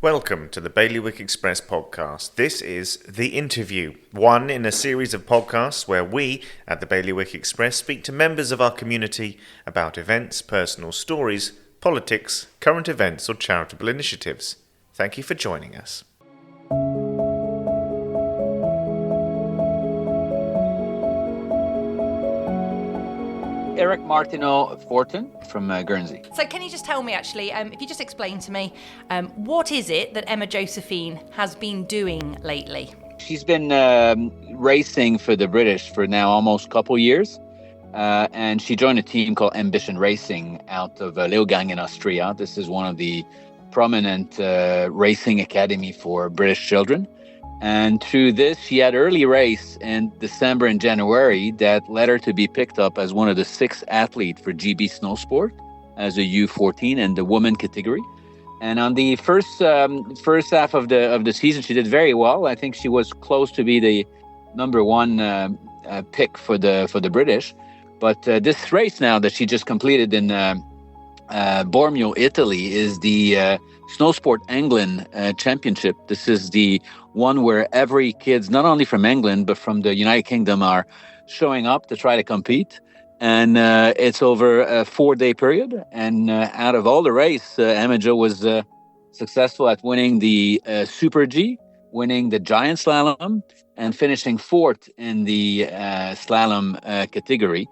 Welcome to the Bailiwick Express podcast. This is The Interview, one in a series of podcasts where we at the Bailiwick Express speak to members of our community about events, personal stories, politics, current events or charitable initiatives. Thank you for joining us. Martineau Fortin from Guernsey. So can you just tell me actually, if you just explain to me, what is it that Emma-Josephine has been doing lately? She's been racing for the British for now almost a couple years. And she joined a team called Ambition Racing out of Leogang in Austria. This is one of the prominent racing academy for British children. And through this, she had an early race in December and January that led her to be picked up as one of the 6 athletes for GB Snow Sport as a U14 in the women category. And on the first half of the season, she did very well. I think she was close to be the number one pick for the British. But this race now that she just completed in Bormio, Italy, is the Snow Sport England Championship. This is the one where every kids, not only from England, but from the United Kingdom, are showing up to try to compete. And it's over a 4-day period. And out of all the race, Emma-Jo was successful at winning the Super G, winning the Giant Slalom, and finishing 4th in the slalom category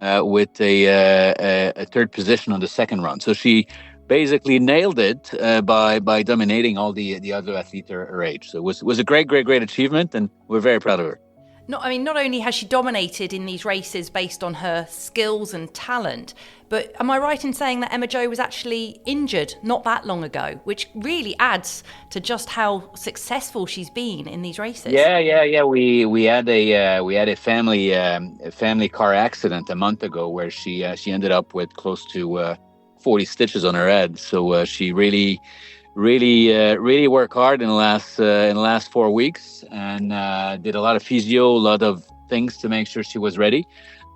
with a 3rd position on the second run. So she basically nailed it by dominating all the other athletes her age. So it was a great achievement, and we're very proud of her. Not only has she dominated in these races based on her skills and talent, but am I right in saying that Emma-Jo was actually injured not that long ago, which really adds to just how successful she's been in these races? Yeah. We had a family car accident a month ago where she ended up with close to 40 stitches on her head. So she really worked hard in the last 4 weeks and did a lot of physio, a lot of things to make sure she was ready.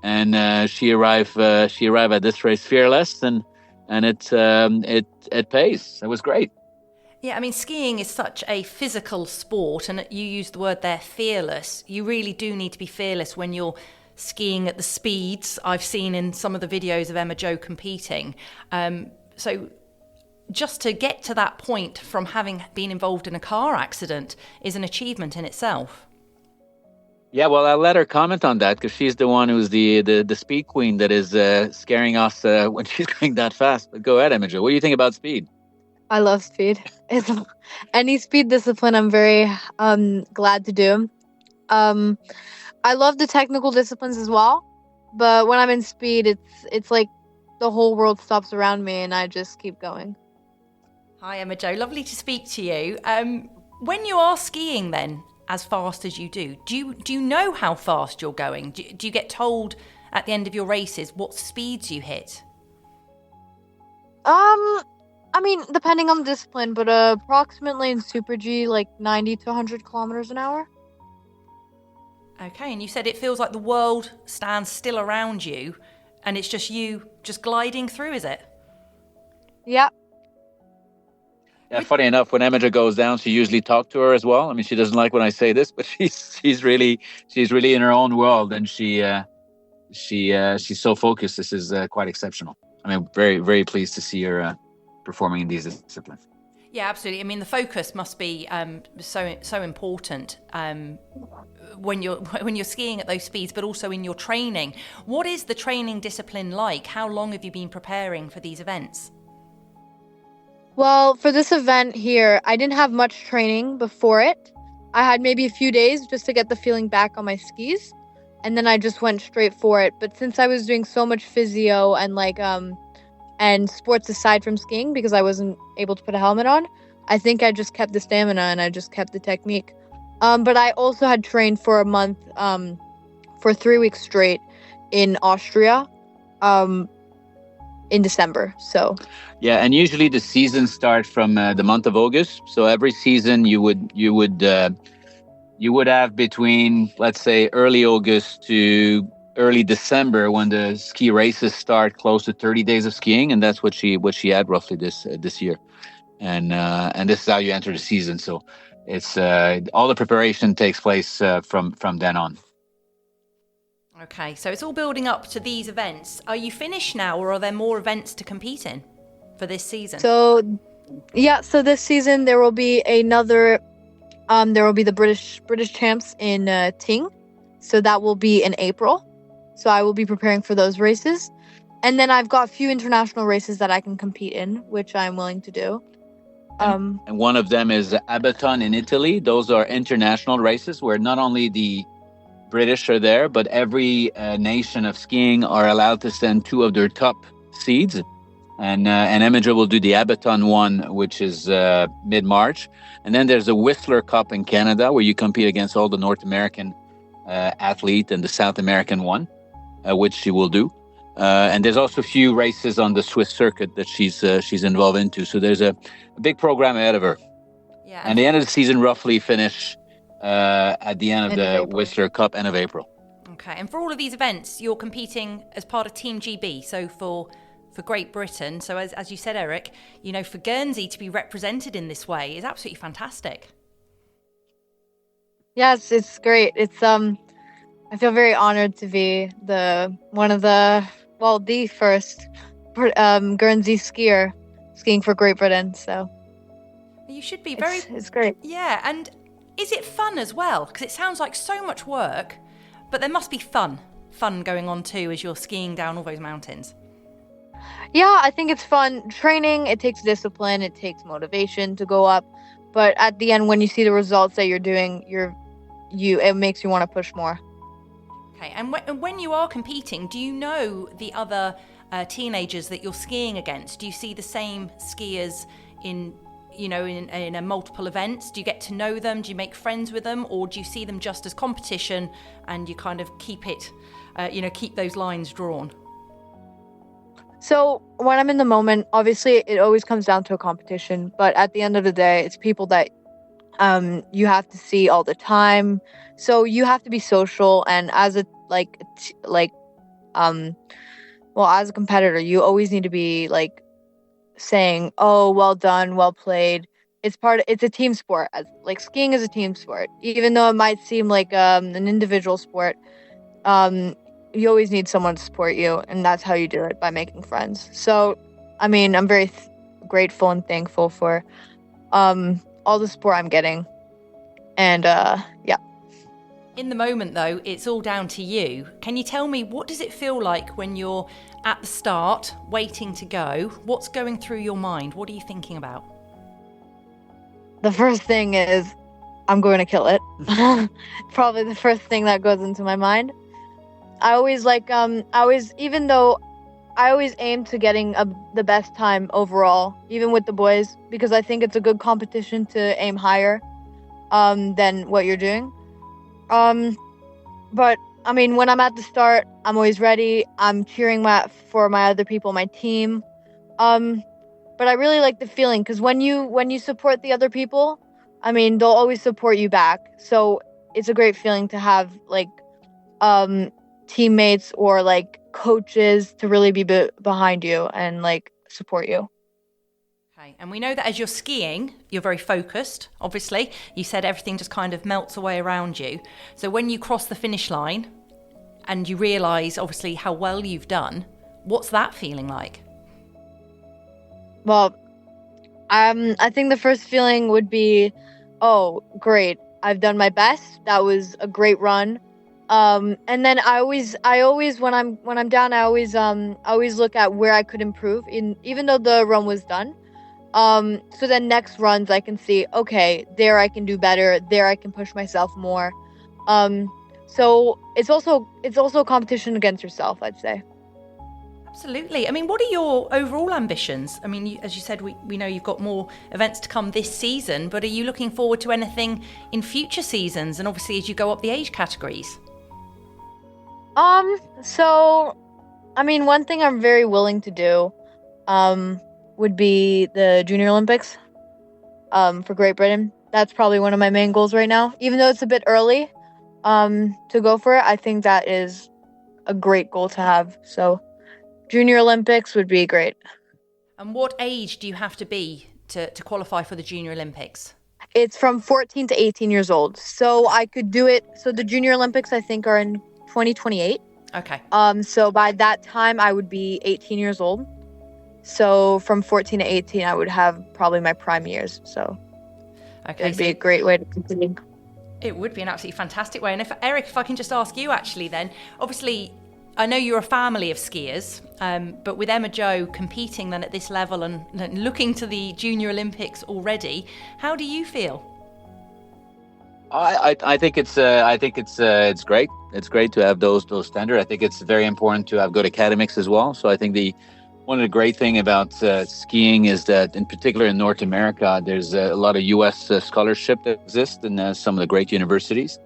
And she arrived at this race fearless, and it pays. It was great. Yeah, skiing is such a physical sport, and you used the word there, fearless. You really do need to be fearless when you're skiing at the speeds I've seen in some of the videos of Emma-Jo competing. So just to get to that point from having been involved in a car accident is an achievement in itself. Yeah, well, I'll let her comment on that because she's the one who's the speed queen that is scaring us when she's going that fast. But go ahead, Emma-Jo. What do you think about speed? I love speed. It's any speed discipline I'm very glad to do. I love the technical disciplines as well, but when I'm in speed, it's like the whole world stops around me and I just keep going. Hi, Emma-Jo. Lovely to speak to you. When you are skiing then, as fast as you do you know how fast you're going? Do you get told at the end of your races what speeds you hit? Depending on the discipline, but approximately in Super G, like 90 to 100 kilometers an hour. Okay, and you said it feels like the world stands still around you and it's just you just gliding through, is it? Yeah. Yeah, funny enough, when Emma-Jo goes down, she usually talks to her as well. She doesn't like when I say this, but she's really in her own world, and she's so focused. This is quite exceptional. Very, very pleased to see her performing in these disciplines. Yeah, absolutely. The focus must be so important when you're skiing at those speeds, but also in your training. What is the training discipline like? How long have you been preparing for these events? Well, for this event here, I didn't have much training before it. I had maybe a few days just to get the feeling back on my skis, and then I just went straight for it. But since I was doing so much physio and sports aside from skiing because I wasn't able to put a helmet on, I think I just kept the stamina and I just kept the technique. But I also had trained for a month, for 3 weeks straight in Austria. In December. So yeah, and usually the season starts from the month of August. So every season you would have between, let's say, early August to early December when the ski races start, close to 30 days of skiing, and that's what she had roughly this year. and this is how you enter the season. So it's all the preparation takes place from then on. Okay, so it's all building up to these events. Are you finished now, or are there more events to compete in for this season? So this season there will be another. There will be the British champs in Ting, so that will be in April. So I will be preparing for those races, and then I've got a few international races that I can compete in, which I'm willing to do. And one of them is Abaton in Italy. Those are international races where not only the British are there, but every nation of skiing are allowed to send 2 of their top seeds. And Emma-Jo will do the Abaton one, which is mid-March. And then there's a Whistler Cup in Canada where you compete against all the North American athlete and the South American one, which she will do. And there's also a few races on the Swiss circuit that she's involved into. So there's a big program ahead of her. Yeah. And the end of the season roughly finish at the end of the Whistler Cup, end of April. Okay, and for all of these events, you're competing as part of Team GB. So for Great Britain, so as you said, Eric, for Guernsey to be represented in this way is absolutely fantastic. Yes, it's great. It's I feel very honored to be the first Guernsey skier skiing for Great Britain. So you should be it's great. Yeah, and is it fun as well? Because it sounds like so much work, but there must be fun going on too as you're skiing down all those mountains. Yeah, I think it's fun. Training, it takes discipline, it takes motivation to go up. But at the end, when you see the results that you're doing, it makes you want to push more. Okay, and when you are competing, do you know the other teenagers that you're skiing against? Do you see the same skiers in multiple events? Do you get to know them? Do you make friends with them? Or do you see them just as competition and you kind of keep it, keep those lines drawn? So when I'm in the moment, obviously it always comes down to a competition, but at the end of the day, it's people that you have to see all the time. So you have to be social, and as a as a competitor, you always need to be like saying, "Oh, well done, well played." It's a team sport. Like skiing is a team sport, even though it might seem like an individual sport. You always need someone to support you, and that's how you do it, by making friends. So, I mean, I'm very grateful and thankful for all the support I'm getting. And, yeah. In the moment, though, it's all down to you. Can you tell me, what does it feel like when you're at the start, waiting to go? What's going through your mind? What are you thinking about? The first thing is, I'm going to kill it. Probably the first thing that goes into my mind. I always even though I always aim to getting the best time overall, even with the boys, because I think it's a good competition to aim higher than what you're doing. But I mean, when I'm at the start, I'm always ready. I'm cheering for my other people, my team. But I really like the feeling, because when you support the other people, I mean, they'll always support you back. So it's a great feeling to have teammates or like coaches to really be behind you and like support you. Okay, and we know that as you're skiing, you're very focused. Obviously, you said everything just kind of melts away around you. So when you cross the finish line and you realise obviously how well you've done, what's that feeling like? Well, I think the first feeling would be, oh, great, I've done my best. That was a great run. And then I always when I'm down, I always look at where I could improve even though the run was done. So then next runs I can see, okay, there I can do better, there I can push myself more. So it's also a competition against yourself, I'd say. Absolutely. I mean, what are your overall ambitions? I mean, as you said, we know you've got more events to come this season, but are you looking forward to anything in future seasons, and obviously as you go up the age categories? So, I mean, one thing I'm very willing to do, would be the Junior Olympics, for Great Britain. That's probably one of my main goals right now. Even though it's a bit early, to go for it, I think that is a great goal to have. So, Junior Olympics would be great. And what age do you have to be to qualify for the Junior Olympics? It's from 14 to 18 years old. So I could do it. So the Junior Olympics, I think, are in 2028. Okay. So by that time, I would be 18 years old. So from 14 to 18, I would have probably my prime years. So it'd be a great way to continue. It would be an absolutely fantastic way. And Eric, if I can just ask you actually then, obviously, I know you're a family of skiers, but with Emma-Jo competing then at this level and looking to the Junior Olympics already, how do you feel? I think it's great. It's great to have those standards. I think it's very important to have good academics as well. So I think one of the great thing about skiing is that, in particular in North America, there's a lot of U.S. scholarship that exists in some of the great universities.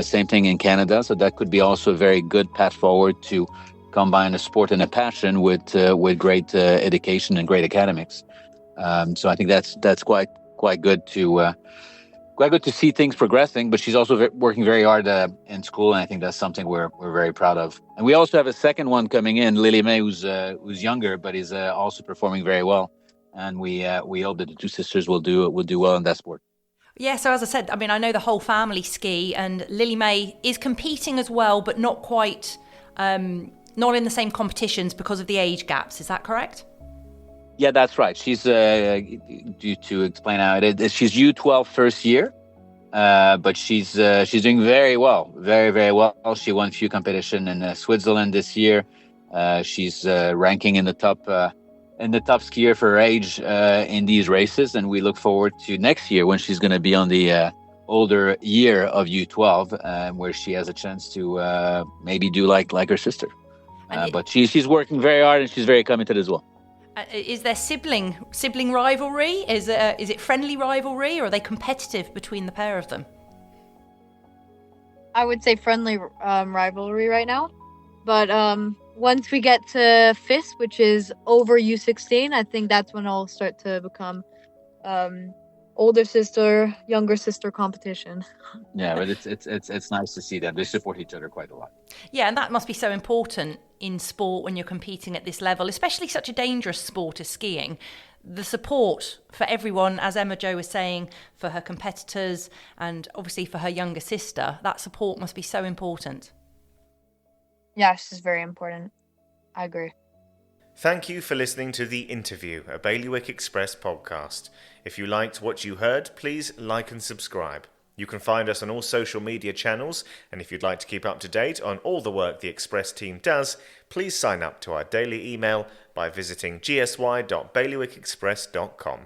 Same thing in Canada. So that could be also a very good path forward to combine a sport and a passion with great education and great academics. So I think that's quite good to see things progressing. But she's also working very hard in school, and I think that's something we're very proud of. And we also have a second one coming in, Lily May, who's younger but is also performing very well. And we hope that the two sisters will do well in that sport. Yeah, so as I said, I mean, I know the whole family ski, and Lily May is competing as well, but not quite, not in the same competitions because of the age gaps. Is that correct? Yeah, that's right. She's due to explain how it is. She's U12 first year, but she's doing very well, very, very well. She won a few competitions in Switzerland this year. She's ranking in the top skier for her age in these races, and we look forward to next year when she's going to be on the older year of U12, where she has a chance to maybe do like her sister. But she's working very hard, and she's very committed as well. Is there sibling rivalry? Is it friendly rivalry, or are they competitive between the pair of them? I would say friendly rivalry right now, but once we get to FIS, which is over U16, I think that's when it'll start to become older sister, younger sister competition. Yeah, but it's nice to see them. They support each other quite a lot. Yeah, and that must be so important in sport when you're competing at this level, especially such a dangerous sport as skiing. The support for everyone, as Emma-Jo was saying, for her competitors and obviously for her younger sister, that support must be so important. Yeah, she's very important. I agree. Thank you for listening to The Interview, a Bailiwick Express podcast. If you liked what you heard, please like and subscribe. You can find us on all social media channels, and if you'd like to keep up to date on all the work the Express team does, please sign up to our daily email by visiting gsy.bailiwickexpress.com.